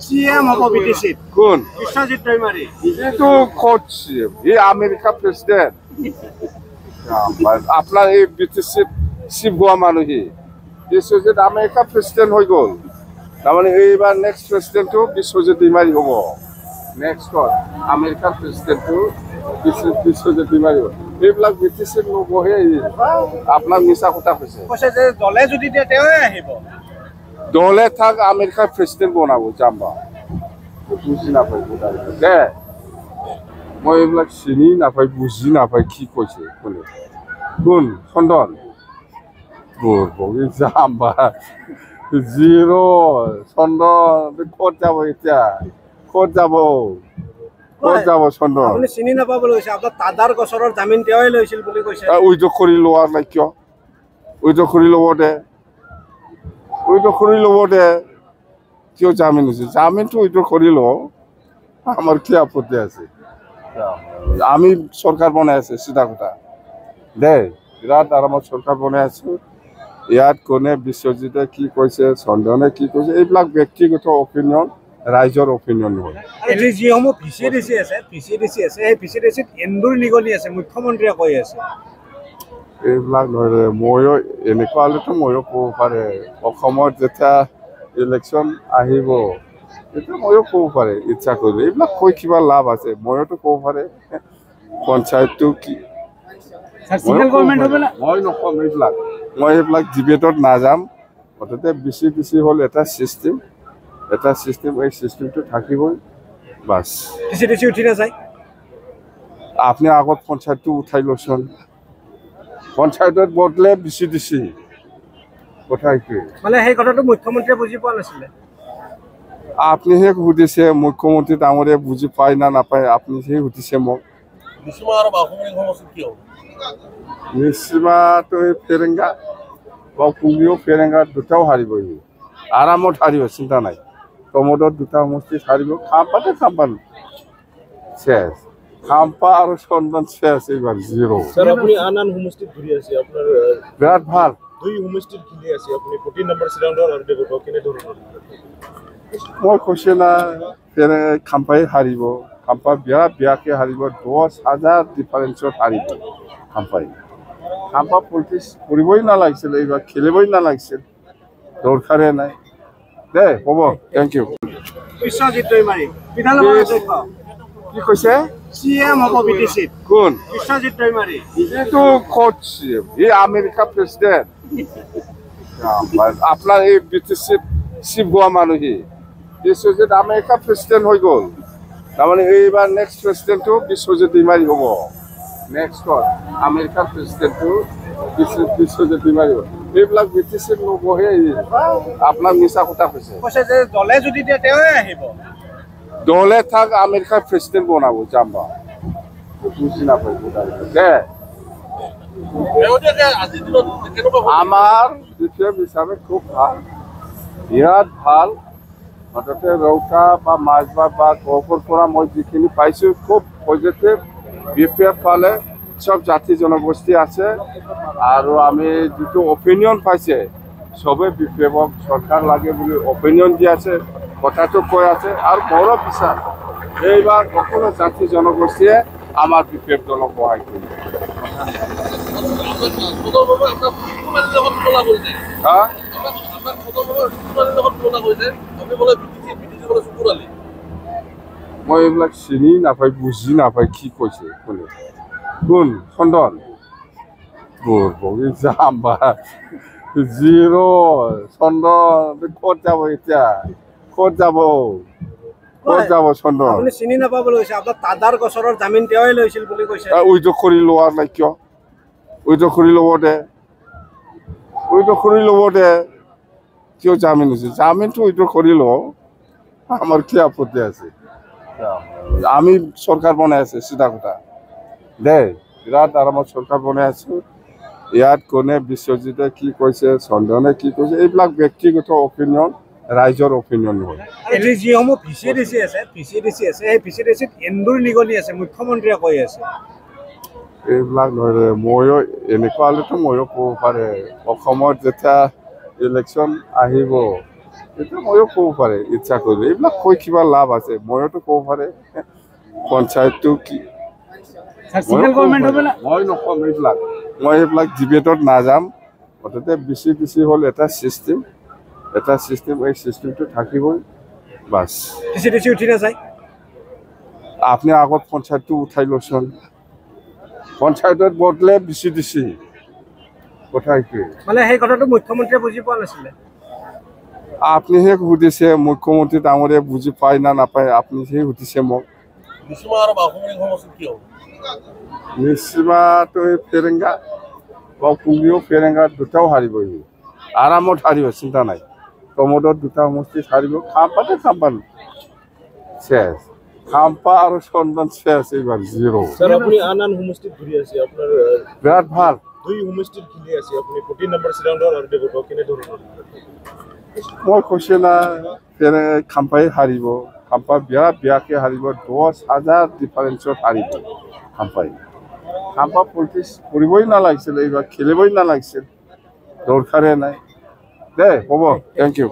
CM হ'ব বিটিচিত কোন বিশ্বজিৎ দৈমাৰী এইটো ক'ত CM এই আমেৰিকা প্ৰেসিডেন্ট আপনাৰ এই বিটিসি শিব গোয়া মানুষই বিশ্বজিৎ আমেৰিকা প্ৰেসিডেন্ট হয়ে গেল তাৰ মানে এইবাৰ নেক্সট প্ৰেসিডেন্টও বিশ্বজিৎ দৈমাৰী হব নেক্সট আমেৰিকাৰ প্ৰেসিডেন্টও বিশ্বজিৎ দৈমাৰী হব এইবিলাক বিটিসির নবহে আপনার মিছা কথা কৈছে যে দলে যদি দিয়ে তেওঁই আহিব দলে থাক আমেরিকার প্রেসিডেন্ট বনাব জাম্বা বুঝি নাপাই দে মই এইবিলাক চিনি নাপাই বুঝি নাপাই কি কৈছে কোনে কোন চন্দন বগি জাম্বা জিৰো চন্দন ক'ত যাব এতিয়া ক'ত যাব চন্দন আপুনি চিনি নাপাবলৈ কৈছে আপোনাৰ দাদাৰ গছৰৰ জামিন তেওঁই লৈছিল বুলি কৈছে উইটো কৰি লোৱা নাই কিয় উইটো কৰি ল'ব দে কিয় জামিন হৈছে জামিনটো উইটো কৰি লওঁ আমাৰ কি আপত্তি আছে আমি সরকার বনাই আছে সিধা কথা দে বিরাট আরামত সরকার বনাই আছো ইয়াত কোনে বিশ্বজিতে কি কৈছে চন্দনে কি কৈছে এইবিলাক ব্যক্তিগত অপিনিয়ন ৰাইজৰ অপিনিয়ন নহয় যিসমূহ ভিচিডিচি আছে সেই ভিচিডিচিত এন্দুৰ নিগনি আছে মুখ্যমন্ত্ৰীয়ে কৈ আছে এইবিলাক নহয় ময়ো এনেকুৱা হ'লেতো ময়ো ক'ব পাৰে অসমত যেতিয়া ইলেকশ্যন আহিব এটা ময়ো ক'ব পাৰে ইচ্ছা কৰিলে এইবিলাক কৈ কিবা লাভ আছে ময়োতো ক'ব পাৰে পঞ্চায়তটো কি মই নকম এইবিলাক ডিবেটত নাযাম মুঠতে বিচিডিচি হ'ল এটা চিষ্টেম এই চিষ্টেমটো থাকিবই বাছ ভিচিডিচি উঠি নাযায় আপুনি আগত পঞ্চায়তটো উঠাই লওকচোন পঞ্চায়তত বদলে বিচিডিচি কথা এইটোৱে মানে সেই কথাটো মুখ্যমন্ত্ৰীয়ে বুজি পোৱা নাছিলে আপনিহে সুধিছে মুখ্যমন্ত্ৰী ডাঙৰে বুঝি পায় না নাপায় আপনি সেই সুধিছে মোক নিশ্চিমাটো ফেৰেংগা বাউকুংগিও ফেৰেংগা দুটাও হাৰিব আৰামত হাৰিব চিন্তা নাই প্ৰমোদত দুটা সমষ্টিত হাৰিব খাম্পা শেষ খাম্পা আৰু চন্দন শেষ এইবাৰ জিৰ' আপুনি আন সমষ্টিত ঘূৰি আছে আপোনাৰ বিৰাট ভাল দুই সমষ্টিত খেলি আছে আপুনি 14 নম্বৰ ৰাউণ্ডৰ আৰু দেখো কেনেধৰণৰ মই কৈছে না খাম্পাই হাৰিব খাম্পা বিয়াকে হাৰিব 10,000 ডিফাৰেঞ্চত হাৰিব খাম্পা পলিটিক্স কৰিবই নালাগিছিল এইবাৰ খেলিবই নালাগিছিল দৰকাৰে নাই দে হ'ব থেংক ইউ বিশ্বজিৎ দৈমাৰী বিধানসভাৰ অধ্যক্ষ কি কৈছে CM হ'ব বিটিচিত কোন বিশ্বজিৎ দৈমাৰী এইটো ক'ত CM এই আমেৰিকা প্ৰেসিডেন্ট আপনাৰ এই বিটিসি শিব গোয়া মানুষই বিশ্বজিৎ আমেৰিকা প্ৰেসিডেন্ট হয়ে গেল তাৰ মানে এইবাৰ নেক্সট প্ৰেসিডেন্টও বিশ্বজিৎ দৈমাৰী হব নেক্সট আমেৰিকাৰ প্ৰেসিডেন্টও বিশ্বজিৎ দৈমাৰী হব এইবিলাক বিটিসির নবহে আপনার মিছা কথা কৈছে যে দলে যদি দিয়ে তেওঁই আহিব দলে থাক আমেরিকার প্রেসিডেন্ট বনাব জাম্বা বুঝি নাপাই দে আমার দ্বিতীয় হিসাবে খুব ভাল বিরাট ভাল মুঠতে ৰৌতা বা মাছবাৰ বা গহপুৰ পৰা মই যিখিনি পাইছোঁ খুব পজিটিভ BPF ফালে সব জাতি জনগোষ্ঠী আছে আৰু আমি যিটো অপিনিয়ন পাইছে সবে BPFক চৰকাৰ লাগে বুলি অপিনিয়ন দি আছে কথাটো কৈ আছে আৰু বড় বিশ্বাস এইবাৰ সকলো জাতি জনগোষ্ঠীয়ে আমাৰ BPF দলক সহায় কৰিব মই এইবিলাক চিনি নাপাই বুঝি নাপাই কি কৈছে কোনে কোন চন্দন বগি জাম্বা জিৰো চন্দন ক'ত যাব এতিয়া ক'ত যাব চন্দন আপুনি চিনি নাপাবলৈ কৈছে আপোনাৰ দাদাৰ গছৰৰ জামিন তেওঁই লৈছিল বুলি কৈছে উইটো কৰি লোৱা নাই কিয় উইটো কৰি ল'ব দে কিয় জামিন হৈছে জামিনটো উইটো কৰি লওঁ আমাৰ কি আপত্তি আছে আমি সরকার বনাই আছে সিধা কথা দে বিরাট আরামত সরকার বনাই আছো ইয়াত কোনে বিশ্বজিতে কি কৈছে চন্দনে কি কৈছে এইবিলাক ব্যক্তিগত অপিনিয়ন ৰাইজৰ অপিনিয়ন নহয় যিসমূহ ভিচিডিচি আছে সেই ভিচিডিচিত এন্দুৰ নিগনি আছে মুখ্যমন্ত্ৰীয়ে কৈ আছে এইবিলাক নহয় ময়ো এনেকুৱা হ'লেতো ময়ো ক'ব পাৰে অসমত যেতিয়া ইলেকশ্যন আহিব এতিয়া ময়ো ক'ব পাৰে ইচ্ছা কৰিলে এইবিলাক কৈ কিবা লাভ আছে ময়োতো ক'ব পাৰে পঞ্চায়তটো কি সিঙ্গেল গভর্নমেন্ট হবে না মই নক'ম এইবিলাক মই এইবিলাক ডিবেটত নাযাম মুঠতে বেছি হ'ল এটা চিষ্টেম এই চিষ্টেমটো থাকিবই বাছ পিসি উঠি না যায় আপুনি আগত পঞ্চায়তটো উঠাই লওকচোন পঞ্চায়তত বদলে বেছি কথা এইটোৱে মানে সেই কথাটো মুখ্যমন্ত্ৰীয়ে বুজি পোৱা নাছিলে আপুনিহে সুধিছে মুখ্যমন্ত্ৰী ডাঙৰীয়া বুজি পায় না নাপায় আপুনিহে সুধিছে মোক নিশ্চিমাটো ফেৰেংগা কুমিও ফেৰেংগা দুটাও হাৰিব সি আৰামত হাৰিব চিন্তা নাই প্ৰমোদত দুটা সমষ্টিত হাৰিব খাম্পাতে খাম্পা শেষ খাম্পা আৰু চন্দন শেষ এইবাৰ 0 স্যাৰ আপনি আনান সমষ্টিত ঘুৰি আছে আপনাৰ বিৰাট ভাল দুই সমষ্টিত খেলি আছে আপনি 14 নম্বৰ সিদ্ধান্তৰ আৰু দেব কেনে ধৰণৰ মই কৈছে না খাম্পাই হাৰিব খাম্পা বিয়াকে হাৰিব 10,000 ডিফাৰেঞ্চত হাৰিব খাম্পা পলিটিক্স কৰিবই নালাগিছিল এইবাৰ খেলিবই নালাগিছিল দৰকাৰে নাই দে হ'ব থেংক ইউ